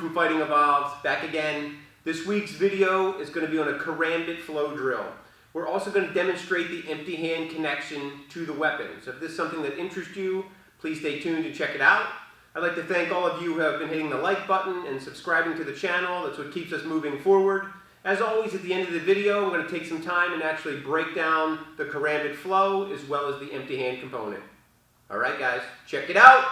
from Fighting Evolved, back again. This week's video is going to be on a Karambit flow drill. We're also going to demonstrate the empty hand connection to the weapon. So if this is something that interests you, please stay tuned to check it out. I'd like to thank all of you who have been hitting the like button and subscribing to the channel. That's what keeps us moving forward. As always, at the end of the video, I'm going to take some time and actually break down the Karambit flow as well as the empty hand component. All right, guys, check it out.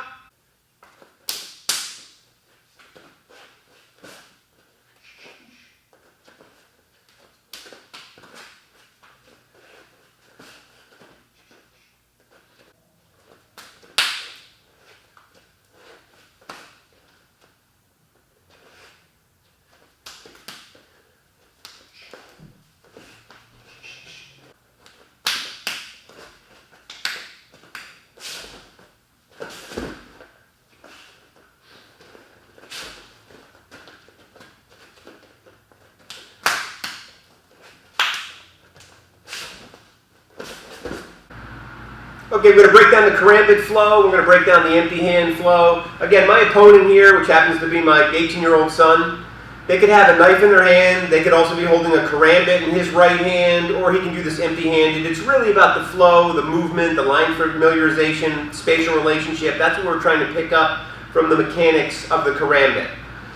Okay, we're going to break down the Karambit flow. We're going to break down the empty hand flow. Again, my opponent here, which happens to be my 18-year-old son, they could have a knife in their hand. They could also be holding a Karambit in his right hand, or he can do this empty-handed. It's really about the flow, the movement, the line familiarization, spatial relationship. That's what we're trying to pick up from the mechanics of the Karambit.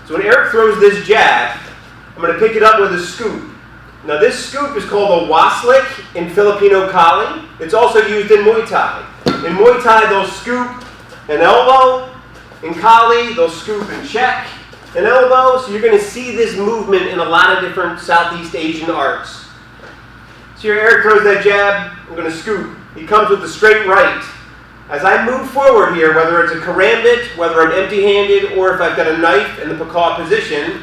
So when Eric throws this jab, I'm going to pick it up with a scoop. Now this scoop is called a waslik in Filipino Kali. It's also used in Muay Thai. In Muay Thai, they'll scoop an elbow. In Kali, they'll scoop and check an elbow. So you're going to see this movement in a lot of different Southeast Asian arts. So here Eric throws that jab. I'm going to scoop. He comes with the straight right. As I move forward here, whether it's a Karambit, whether I'm empty-handed, or if I've got a knife in the pakaw position,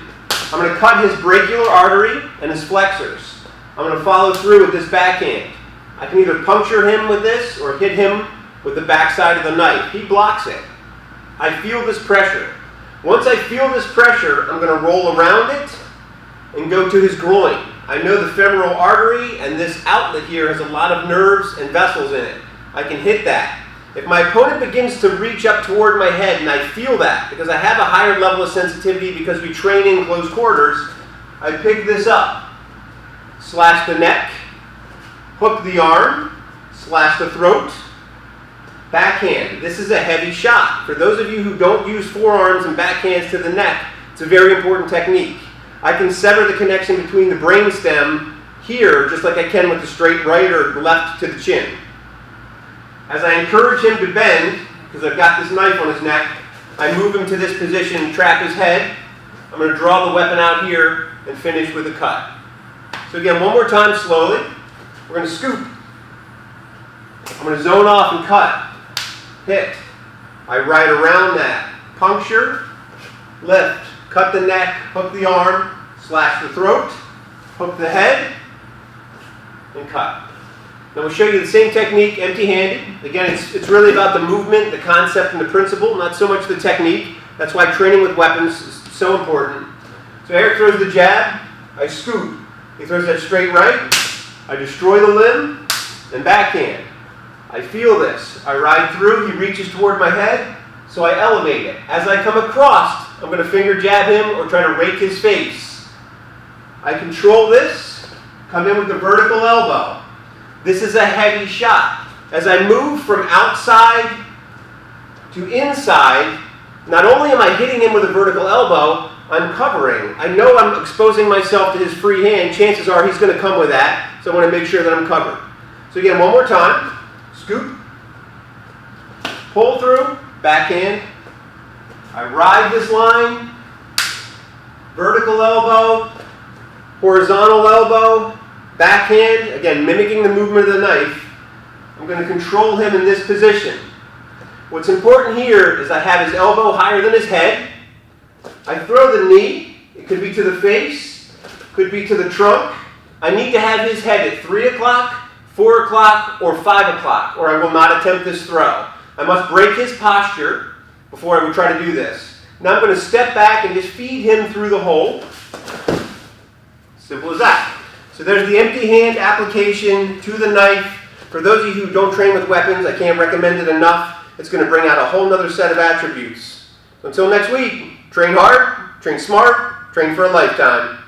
I'm going to cut his brachial artery and his flexors. I'm going to follow through with this backhand. I can either puncture him with this or hit him with the backside of the knife. He blocks it. I feel this pressure. Once I feel this pressure, I'm going to roll around it and go to his groin. I know the femoral artery and this outlet here has a lot of nerves and vessels in it. I can hit that. If my opponent begins to reach up toward my head, and I feel that, because I have a higher level of sensitivity because we train in close quarters, I pick this up, slash the neck, hook the arm, slash the throat, backhand. This is a heavy shot. For those of you who don't use forearms and backhands to the neck, it's a very important technique. I can sever the connection between the brainstem here, just like I can with the straight right or left to the chin. As I encourage him to bend, because I've got this knife on his neck, I move him to this position, trap his head. I'm going to draw the weapon out here and finish with a cut. So again, one more time slowly. We're going to scoop. I'm going to zone off and cut. Hit. I ride around that. Puncture, lift, cut the neck, hook the arm, slash the throat, hook the head, and cut. Now we'll show you the same technique, empty-handed. Again, it's really about the movement, the concept, and the principle, not so much the technique. That's why training with weapons is so important. So Eric throws the jab, I scoop. He throws that straight right, I destroy the limb, and backhand. I feel this. I ride through, he reaches toward my head, so I elevate it. As I come across, I'm going to finger jab him or try to rake his face. I control this, come in with the vertical elbow. This is a heavy shot. As I move from outside to inside, not only am I hitting him with a vertical elbow, I'm covering. I know I'm exposing myself to his free hand. Chances are he's going to come with that, so I want to make sure that I'm covered. So again, one more time. Scoop. Pull through. Backhand. I ride this line. Vertical elbow. Horizontal elbow. Backhand, again, mimicking the movement of the knife. I'm going to control him in this position. What's important here is I have his elbow higher than his head. I throw the knee. It could be to the face, could be to the trunk. I need to have his head at 3 o'clock, 4 o'clock, or 5 o'clock, or I will not attempt this throw. I must break his posture before I would try to do this. Now I'm going to step back and just feed him through the hole. Simple as that. So there's the empty hand application to the knife. For those of you who don't train with weapons, I can't recommend it enough. It's going to bring out a whole other set of attributes. Until next week, train hard, Train smart, train for a lifetime.